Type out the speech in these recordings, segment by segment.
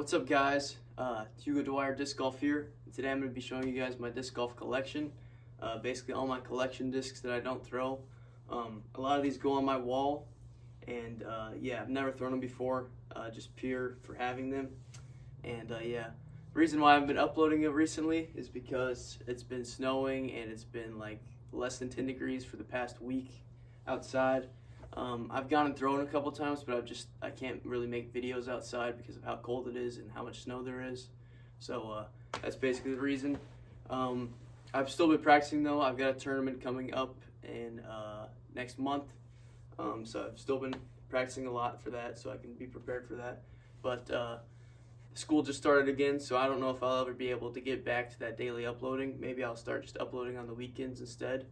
What's up, guys? Hugo Dwyer Disc Golf here. Today I'm going to be showing you guys my disc golf collection. Basically all my collection discs that I don't throw. A lot of these go on my wall, and yeah, I've never thrown them before, just pure for having them. And yeah, the reason why I've been uploading it recently is because it's been snowing and it's been like less than 10 degrees for the past week outside. I've gone and thrown a couple times, but I can't really make videos outside because of how cold it is and how much snow there is. So that's basically the reason. I've still been practicing though. I've got a tournament coming up in next month. So I've still been practicing a lot for that, so I can be prepared for that. But school just started again, so I don't know if I'll ever be able to get back to that daily uploading. Maybe I'll start just uploading on the weekends instead.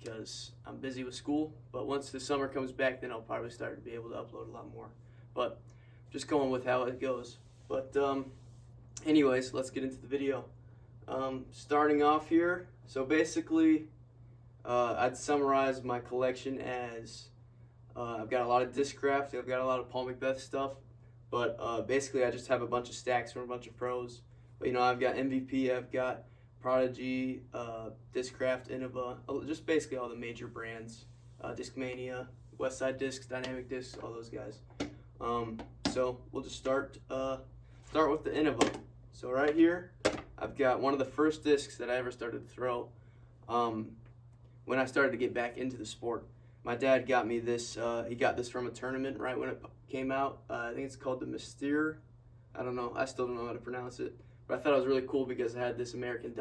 Because I'm busy with school, but once the summer comes back, then I'll probably start to be able to upload a lot more. But just going with how it goes. But anyways, let's get into the video. Starting off here, so basically I'd summarize my collection as I've got a lot of Discraft, I've got a lot of Paul McBeth stuff, but basically I just have a bunch of stacks from a bunch of pros. But you know, I've got MVP, I've got Prodigy, Discraft, Innova, just basically all the major brands, Discmania, Westside Discs, Dynamic Discs, all those guys. So we'll just start with the Innova. So right here, I've got one of the first discs that I ever started to throw when I started to get back into the sport. My dad got me this, he got this from a tournament right when it came out. I think it's called the Mystere. I don't know, I still don't know how to pronounce it. But I thought it was really cool because it had this American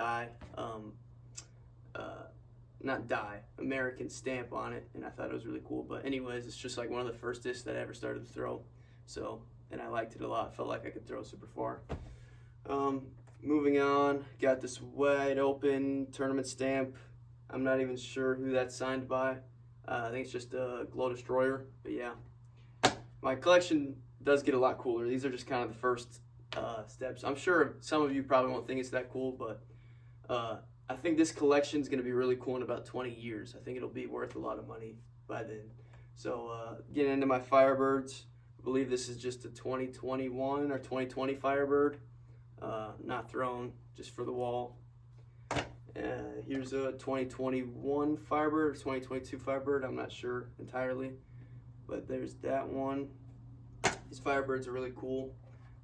American stamp on it, and I thought it was really cool. But anyways, it's just like one of the first discs that I ever started to throw. So, and I liked it a lot. Felt like I could throw super far. Moving on, got this wide open tournament stamp. I'm not even sure who that's signed by. I think it's just a Glow Destroyer. But yeah, my collection does get a lot cooler. These are just kind of the first steps. I'm sure some of you probably won't think it's that cool, but I think this collection is going to be really cool in about 20 years. I think it'll be worth a lot of money by then. So getting into my Firebirds, I believe this is just a 2021 or 2020 Firebird, not thrown, just for the wall. Here's a 2021 Firebird, 2022 Firebird, I'm not sure entirely, but there's that one. These Firebirds are really cool.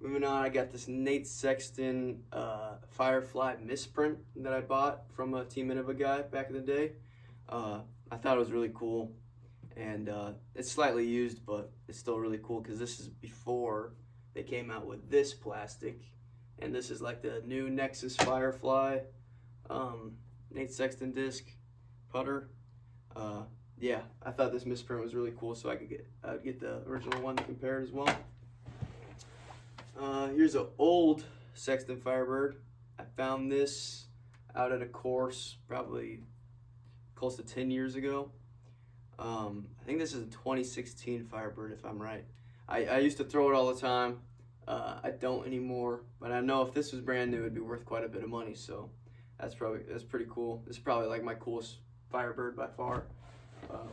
Moving on, I got this Nate Sexton Firefly misprint that I bought from a Team Innova guy back in the day. I thought it was really cool, and it's slightly used, but it's still really cool because this is before they came out with this plastic, and this is like the new Nexus Firefly Nate Sexton disc putter. Yeah, I thought this misprint was really cool, so I'd get the original one to compare as well. Here's an old Sexton Firebird. I found this out at a course probably close to 10 years ago. I think this is a 2016 Firebird if I'm right. I used to throw it all the time. I don't anymore, but I know if this was brand new it'd be worth quite a bit of money, so that's pretty cool. This is probably like my coolest Firebird by far,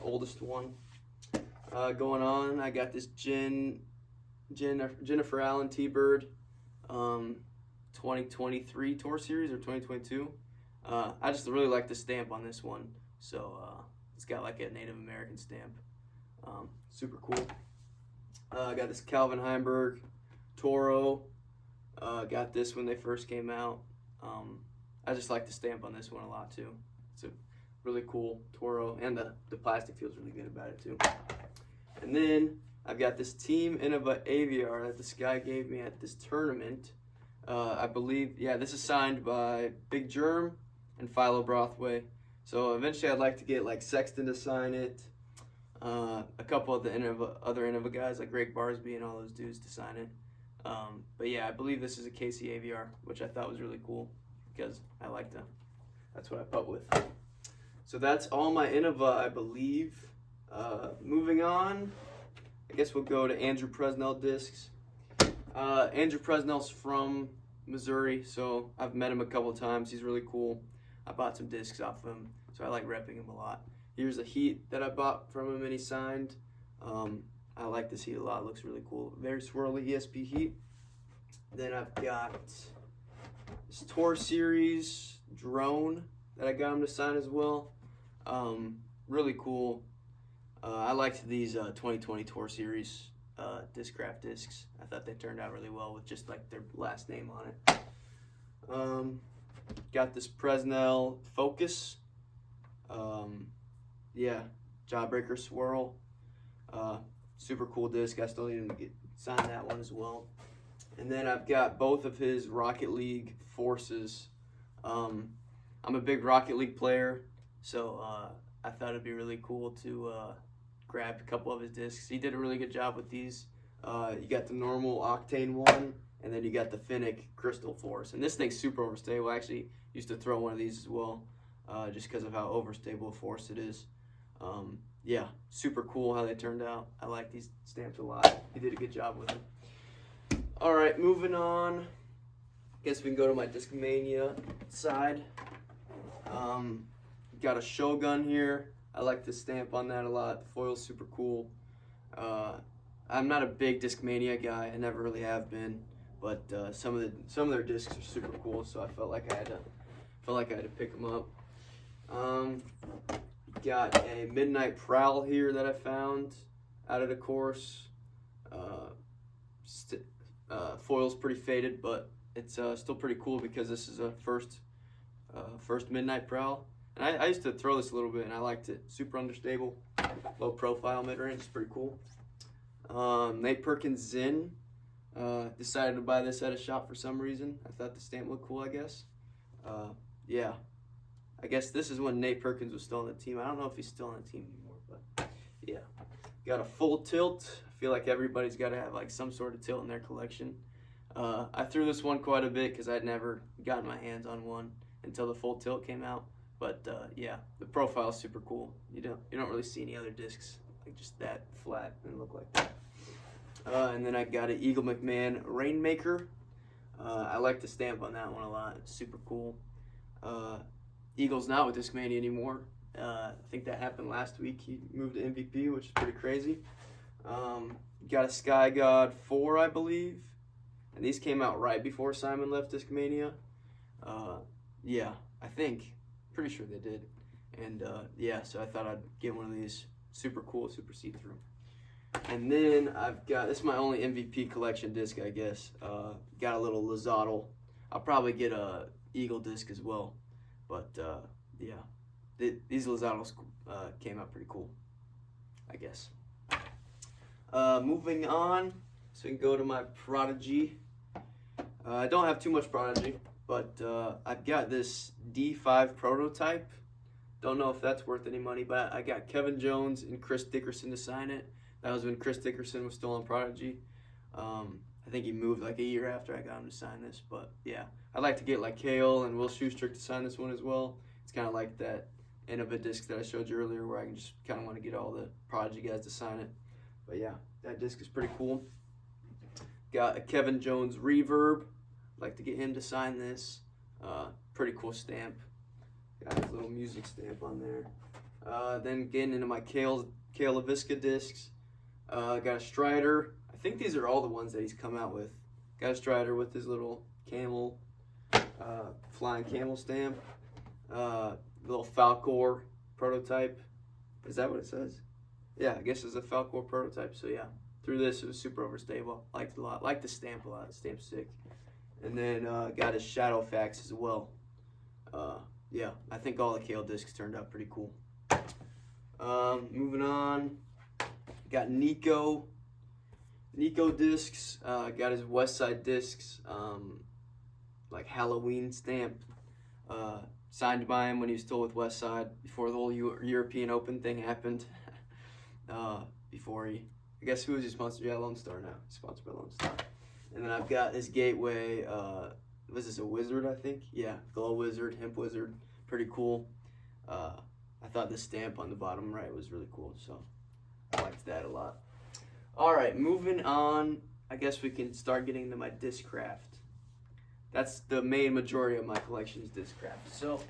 oldest one. Going on, I got this Jennifer Allen T-Bird 2023 Tour Series or 2022. I just really like the stamp on this one, so it's got like a Native American stamp. Super cool. I got this Calvin Heimberg Toro. Got this when they first came out. I just like the stamp on this one a lot too. It's a really cool Toro, and the plastic feels really good about it too. And then I've got this Team Innova AVR that this guy gave me at this tournament. I believe, yeah, this is signed by Big Germ and Philo Brothway. So eventually I'd like to get like Sexton to sign it, a couple of the other Innova guys like Greg Barsby and all those dudes to sign it. But yeah, I believe this is a KC AVR, which I thought was really cool because I like them. That's what I put with. So that's all my Innova, I believe. Moving on, I guess we'll go to Andrew Presnell discs. Andrew Presnell's from Missouri, so I've met him a couple of times. He's really cool. I bought some discs off of him, so I like repping him a lot. Here's a Heat that I bought from him and he signed. I like this Heat a lot. It looks really cool. Very swirly ESP Heat. Then I've got this Tour Series drone that I got him to sign as well. Really cool. I liked these 2020 Tour Series Discraft discs. I thought they turned out really well with just like their last name on it. Got this Presnell Focus. Yeah, Jawbreaker Swirl. Super cool disc. I still need to sign that one as well. And then I've got both of his Rocket League Forces. I'm a big Rocket League player, so I thought it'd be really cool to grab a couple of his discs. He did a really good job with these. You got the normal Octane one, and then you got the Finnick Crystal Force. And this thing's super overstable. I actually used to throw one of these as well, just because of how overstable a force it is. Yeah, super cool how they turned out. I like these stamps a lot. He did a good job with them. All right, moving on. Guess we can go to my Discmania side. Got a Shogun here. I like the stamp on that a lot. The foil's super cool. I'm not a big Discmania guy. I never really have been, but some of their discs are super cool. So I felt like I had to pick them up. Got a Midnight Prowl here that I found out of the course. Foil's pretty faded, but it's still pretty cool because this is a first Midnight Prowl. And I used to throw this a little bit, and I liked it. Super understable, low profile, mid-range. It's pretty cool. Nate Perkins Zinn. Decided to buy this at a shop for some reason. I thought the stamp looked cool, I guess. Yeah. I guess this is when Nate Perkins was still on the team. I don't know if he's still on the team anymore, but yeah. Got a full tilt. I feel like everybody's got to have like some sort of tilt in their collection. I threw this one quite a bit because I'd never gotten my hands on one until the full tilt came out. But yeah, the profile is super cool. You don't really see any other discs like just that flat and look like that. And then I got an Eagle McMahon Rainmaker. I like the stamp on that one a lot. It's super cool. Eagle's not with Discmania anymore. I think that happened last week. He moved to MVP, which is pretty crazy. Got a Sky God 4, I believe. And these came out right before Simon left Discmania. Yeah, I think. Pretty sure they did. And yeah, so I thought I'd get one of these. Super cool, super see-through. And then I've got, this is my only MVP collection disc, I guess. Got a little Lazadal. I'll probably get a Eagle disc as well. But yeah, these Lazadals came out pretty cool, I guess. Moving on, so we can go to my Prodigy. I don't have too much Prodigy, but I've got this D5 prototype. Don't know if that's worth any money, but I got Kevin Jones and Chris Dickerson to sign it. That was when Chris Dickerson was still on Prodigy. I think he moved like a year after I got him to sign this, but yeah. I'd like to get like Kale and Will Schuster to sign this one as well. It's kind of like that Innova disc that I showed you earlier where I can just kind of want to get all the Prodigy guys to sign it. But yeah, that disc is pretty cool. Got a Kevin Jones Reverb. I'd like to get him to sign this. Pretty cool stamp. Got his little music stamp on there. Then getting into my Kale LaVisca discs. Got a Strider. I think these are all the ones that he's come out with. Got a Strider with his little camel, flying camel stamp. Little Falcor prototype. Is that what it says? Yeah, I guess it's a Falcor prototype. So yeah, through this it was super overstable. Liked it a lot. Liked the stamp a lot. The stamp's sick. And then got his Shadowfax as well. Yeah, I think all the Kale discs turned out pretty cool. Moving on, got Nico discs. Got his West Side discs, like Halloween stamp. Signed by him when he was still with West Side before the whole European Open thing happened. Before he, I guess, who was he sponsored? Yeah, Lone Star now. Sponsored by Lone Star. And then I've got his Gateway. Was this a Wizard? I think. Yeah, Glow Wizard, Hemp Wizard. Pretty cool. I thought the stamp on the bottom right was really cool, so I liked that a lot. All right, moving on. I guess we can start getting into my Discraft. That's the main majority of my collection is Discraft. So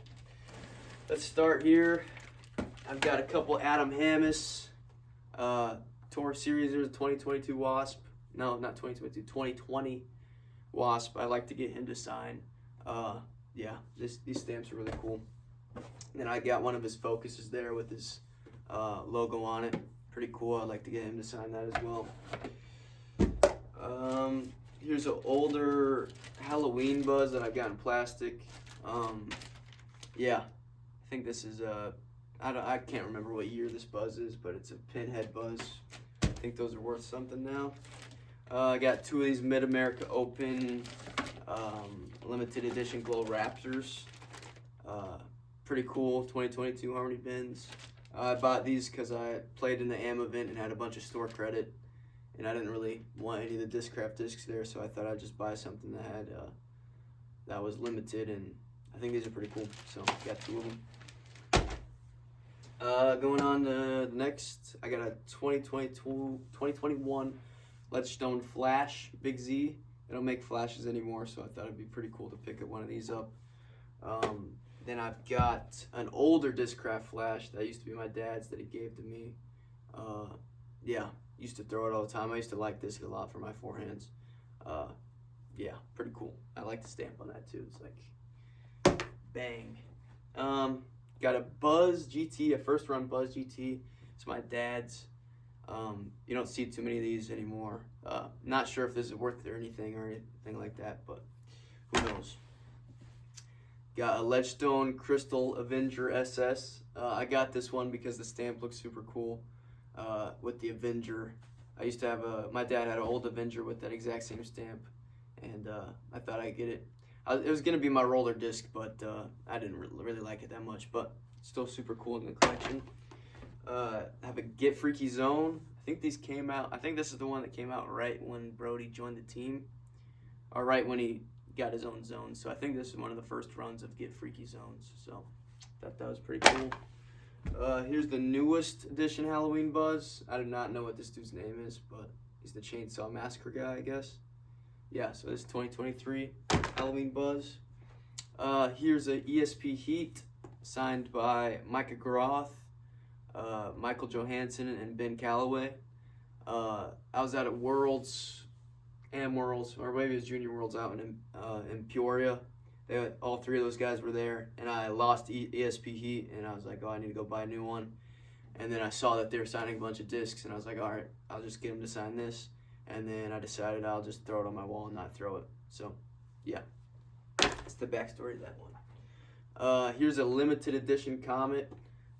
let's start here. I've got a couple Adam Hammis Tour Series. There's a 2022 Wasp. No, not 2022. 2020 Wasp. I like to get him to sign. Yeah, these stamps are really cool. And then I got one of his focuses there with his logo on it. Pretty cool. I'd like to get him to sign that as well. Here's an older Halloween Buzz that I've got in plastic. Yeah, I think this is I can't remember what year this Buzz is, but it's a Pinhead Buzz. I think those are worth something now. I got two of these Mid-America Open limited edition Glow Raptors. Pretty cool, 2022 Harmony Bins. I bought these because I played in the AM event and had a bunch of store credit, and I didn't really want any of the Discraft discs there, so I thought I'd just buy something that had that was limited, and I think these are pretty cool. So got two of them. Going on to the next, I got a 2021 Ledgestone Flash Big Z. They don't make flashes anymore, so I thought it'd be pretty cool to pick one of these up. Then I've got an older Discraft Flash that used to be my dad's that he gave to me. Yeah, used to throw it all the time. I used to like this a lot for my forehands. Yeah, pretty cool. I like the stamp on that too. It's like bang. Got a Buzz GT, a first run Buzz GT. It's my dad's. You don't see too many of these anymore. Not sure if this is worth it or anything like that, but who knows. Got a Ledgestone Crystal Avenger SS. I got this one because the stamp looks super cool with the Avenger. I used to have my dad had an old Avenger with that exact same stamp, and I thought I'd get it. It was going to be my roller disc, but I didn't really like it that much, but still super cool in the collection. I have a Get Freaky Zone. I think these came out, I think this is the one that came out right when Brody joined the team, or right when he got his own zone. So I think this is one of the first runs of Get Freaky Zones. So thought that was pretty cool. Here's the newest edition Halloween Buzz. I do not know what this dude's name is, but he's the Chainsaw Massacre guy, I guess. Yeah, so this is 2023 Halloween Buzz. Here's a ESP Heat signed by Micah Groth, Michael Johansson, and Ben Calloway. I was at a Worlds, or maybe it was Junior Worlds out in Peoria. All three of those guys were there, and I lost ESP Heat, and I was like, oh, I need to go buy a new one. And then I saw that they were signing a bunch of discs, and I was like, all right, I'll just get them to sign this. And then I decided I'll just throw it on my wall and not throw it. So, yeah, that's the backstory of that one. Here's a limited edition Comet.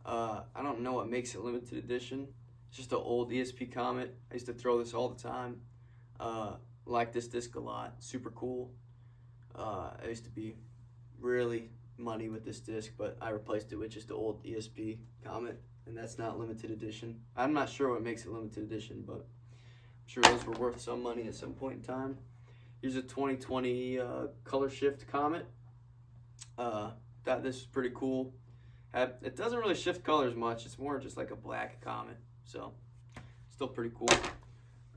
I don't know what makes it limited edition. It's just an old ESP Comet. I used to throw this all the time. Like this disc a lot. Super cool. I used to be really money with this disc, but I replaced it with just the old ESP Comet, and that's not limited edition. I'm not sure what makes it limited edition, but I'm sure those were worth some money at some point in time. Here's a 2020 Color Shift Comet. Thought this was pretty cool. It doesn't really shift colors much. It's more just like a black Comet, so still pretty cool.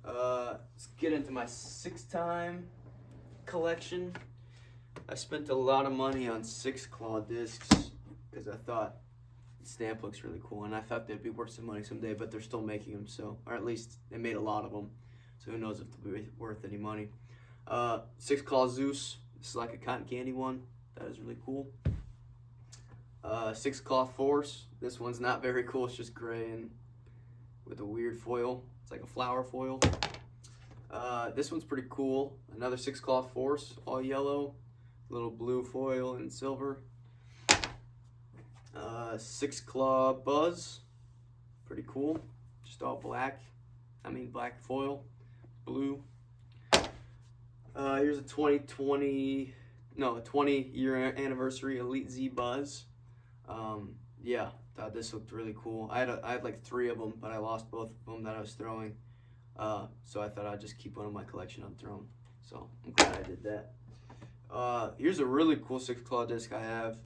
Let's get into my 6-time collection. I spent a lot of money on 6 claw discs because I thought the stamp looks really cool, and I thought they'd be worth some money someday, but they're still making them, so, or at least they made a lot of them, so who knows if they'll be worth any money. 6 claw Zeus. This is like a cotton candy one. That is really cool. 6 claw Force. This one's not very cool. It's just gray and with a weird foil. It's like a flower foil. This one's pretty cool. Another 6 claw Force, all yellow, little blue foil and silver. 6 claw Buzz, pretty cool. Just all black. Black foil, blue. Here's a 20-year anniversary Elite Z Buzz. Yeah, thought this looked really cool. I had like 3 of them, but I lost both of them that I was throwing. So I thought I'd just keep one in my collection unthrown. So I'm glad I did that. Here's a really cool 6 claw disc I have.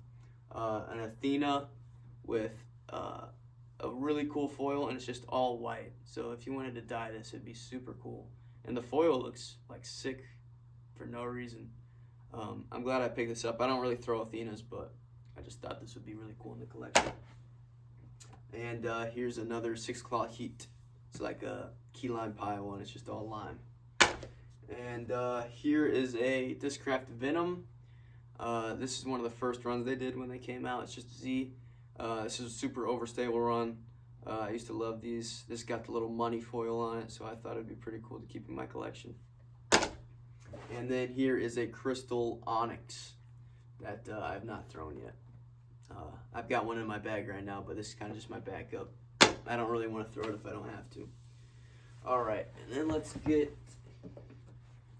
An Athena with a really cool foil, and it's just all white. So if you wanted to dye this, it'd be super cool. And the foil looks like sick for no reason. I'm glad I picked this up. I don't really throw Athenas, but I just thought this would be really cool in the collection. And here's another 6 claw Heat. It's like a key lime pie one. It's just all lime. And here is a Discraft Venom. This is one of the first runs they did when they came out. It's just a Z. This is a super overstable run. I used to love these. This got the little money foil on it, so I thought it'd be pretty cool to keep in my collection. And then here is a Crystal Onyx that I have not thrown yet. I've got one in my bag right now, but this is kind of just my backup. I don't really want to throw it if I don't have to. Alright, and then let's get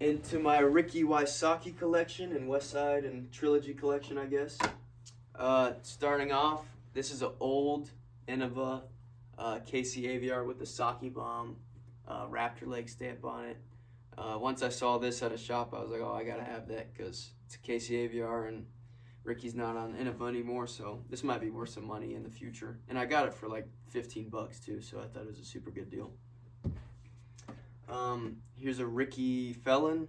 into my Ricky Wysocki collection and Westside and Trilogy collection, I guess. Starting off, this is an old Innova KC AVR with the Saki Bomb Raptor leg stamp on it. Once I saw this at a shop, I was like, oh, I gotta have that because it's a KC AVR and Ricky's not on Innova anymore, so this might be worth some money in the future. And I got it for like 15 bucks too, so I thought it was a super good deal. Here's a Ricky Felon.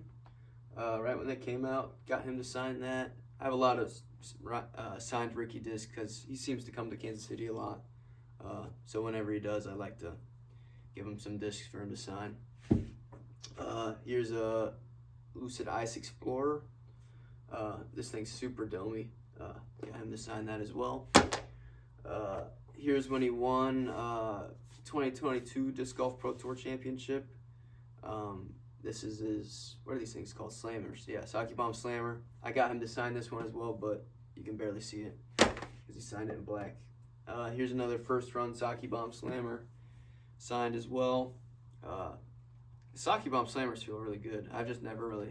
Right when they came out, got him to sign that. I have a lot of signed Ricky discs because he seems to come to Kansas City a lot. So whenever he does, I like to give him some discs for him to sign. Here's a Lucid Ice Explorer. This thing's super domey. Got him to sign that as well. Here's when he won 2022 Disc Golf Pro Tour Championship. This is his, what are these things called? Slammers. Yeah, Saki Bomb Slammer. I got him to sign this one as well, but you can barely see it because he signed it in black. Here's another first run Saki Bomb Slammer signed as well. The Saki Bomb Slammers feel really good. I've just never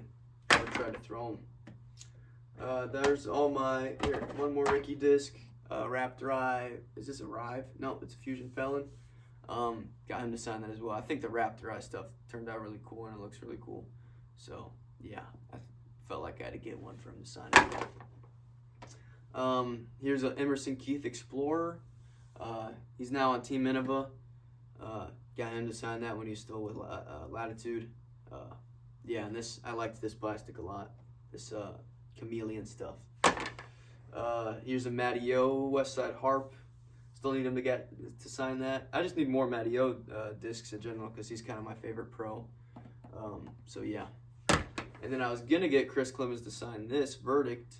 tried to throw them. There's all my, here, one more Ricky disc, Raptor Eye. Is this a Rive? No, it's a Fusion Felon. Got him to sign that as well. I think the Raptor Eye stuff turned out really cool and it looks really cool. So, yeah, I felt like I had to get one for him to sign it. Here's an Emerson Keith Explorer. He's now on Team Innova. Got him to sign that when he's still with Latitude. Yeah, and this, I liked this plastic a lot. This chameleon stuff. Here's a Matty O Westside Harp. Still need him to sign that. I just need more Matty O discs in general because he's kind of my favorite pro. So yeah. And then I was gonna get Chris Clemens to sign this Verdict,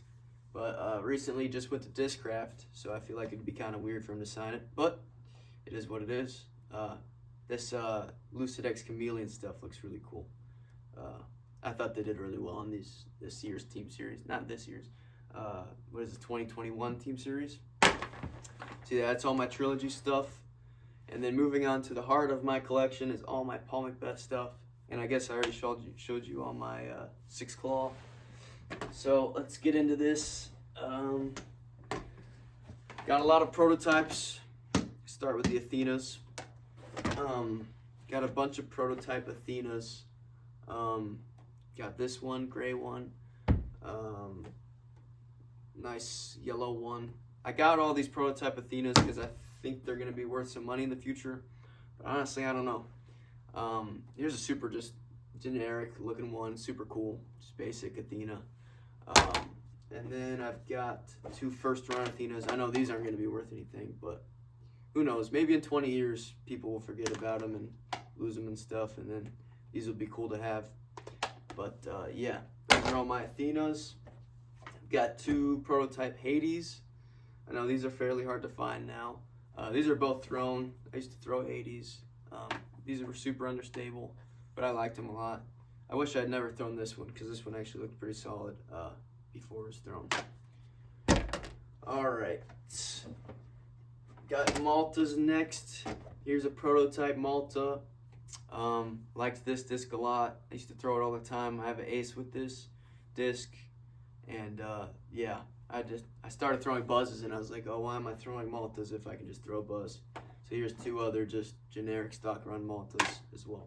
but recently just went to Discraft, so I feel like it'd be kind of weird for him to sign it. But it is what it is. This Lucid X Chameleon stuff looks really cool. I thought they did really well on this year's team series. Not this year's. What is it, 2021 team series? So yeah, that's all my Trilogy stuff. And then moving on to the heart of my collection is all my Paul Macbeth stuff. And I guess I already showed you all my Six Claw. So let's get into this. Got a lot of prototypes. Start with the Athenas. Got a bunch of prototype Athenas. Got this one, gray one. Nice yellow one. I got all these prototype Athenas because I think they're going to be worth some money in the future. But honestly, I don't know. Here's a super just generic looking one. Super cool. Just basic Athena. And then I've got two first run Athenas. I know these aren't going to be worth anything, but who knows? Maybe in 20 years, people will forget about them and lose them and stuff. And then these will be cool to have. But yeah, those are all my Athenas. I've got two prototype Hades. I know these are fairly hard to find now. These are both thrown. I used to throw Hades. These were super understable, but I liked them a lot. I wish I had never thrown this one because this one actually looked pretty solid before it was thrown. All right. Got Maltas next. Here's a prototype Malta. Liked this disc a lot. I used to throw it all the time. I have an ace with this disc, and yeah, I started throwing buzzes, and I was like, oh, why am I throwing Maltas if I can just throw a buzz? So here's two other just generic stock run Maltas as well.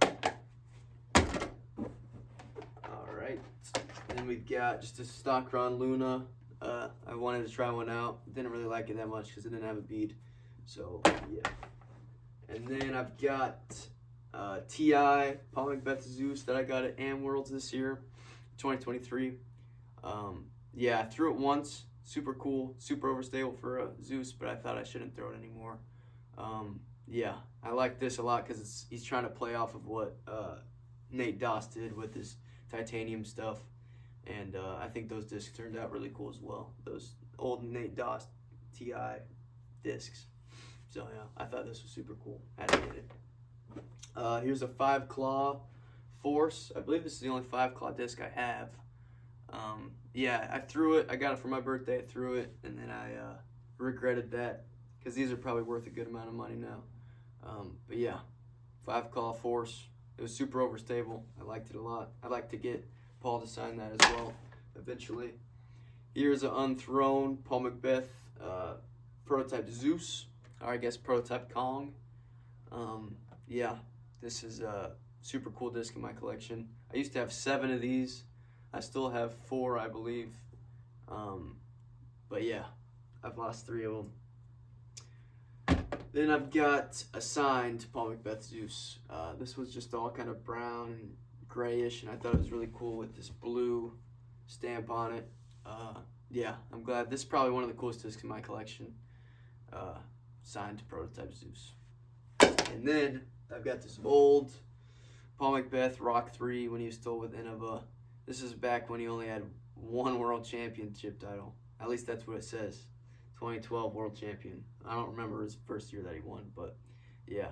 All right, and then we've got just a stock run Luna. I wanted to try one out. Didn't really like it that much because it didn't have a bead. So yeah. And then I've got TI Paul Macbeth Zeus that I got at Am Worlds this year, 2023. Yeah, I threw it once. Super cool, super overstable for a Zeus, but I thought I shouldn't throw it anymore. Yeah, I like this a lot because he's trying to play off of what Nate Doss did with his titanium stuff. And I think those discs turned out really cool as well. Those old Nate Doss TI discs. So yeah, I thought this was super cool. Had to get it. Here's a 5-claw Force. I believe this is the only 5-claw disc I have. Yeah, I threw it. I got it for my birthday. I threw it, and then I regretted that because these are probably worth a good amount of money now. But yeah, 5-claw Force. It was super overstable. I liked it a lot. I'd like to get Paul to sign that as well eventually. Here's an unthrown Paul McBeth prototype Zeus, or I guess prototype Kong. Yeah, this is a super cool disc in my collection. I used to have 7 of these. I still have 4, I believe. But yeah, I've lost 3 of them. Then I've got a signed Paul McBeth Zeus. This was just all kind of brown and grayish, and I thought it was really cool with this blue stamp on it. Yeah, I'm glad. This is probably one of the coolest discs in my collection. Signed prototype Zeus. And then I've got this old Paul McBeth Rock 3 when he was still with Innova. This is back when he only had 1 world championship title. At least that's what it says. 2012 world champion. I don't remember his first year that he won, but yeah.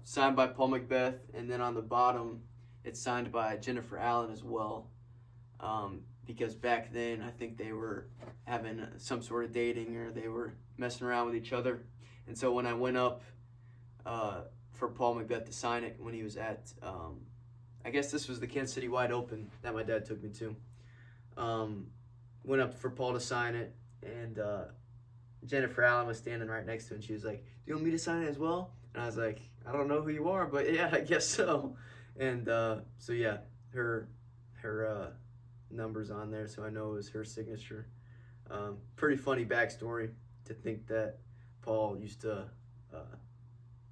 Signed by Paul McBeth, and then on the bottom, it's signed by Jennifer Allen as well. Because back then, I think they were having some sort of dating, or they were messing around with each other. And so when I went up for Paul McBeth to sign it when he was at, I guess this was the Kansas City Wide Open that my dad took me to. Went up for Paul to sign it, and Jennifer Allen was standing right next to him. She was like, "Do you want me to sign it as well?" And I was like, "I don't know who you are, but yeah, I guess so." And so yeah, her number's on there, so I know it was her signature. Pretty funny backstory to think that Paul used to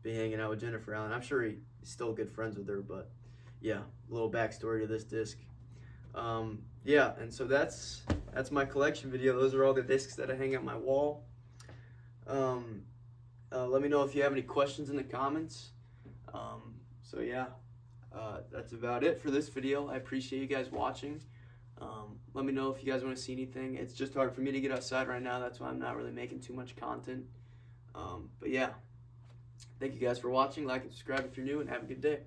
be hanging out with Jennifer Allen. I'm sure he's still good friends with her, but yeah, a little backstory to this disc. Yeah, and so that's my collection video. Those are all the discs that I hang on my wall. Let me know if you have any questions in the comments. So yeah, that's about it for this video. I appreciate you guys watching. Let me know if you guys want to see anything. It's just hard for me to get outside right now. That's why I'm not really making too much content. But yeah, thank you guys for watching. Like and subscribe if you're new, and have a good day.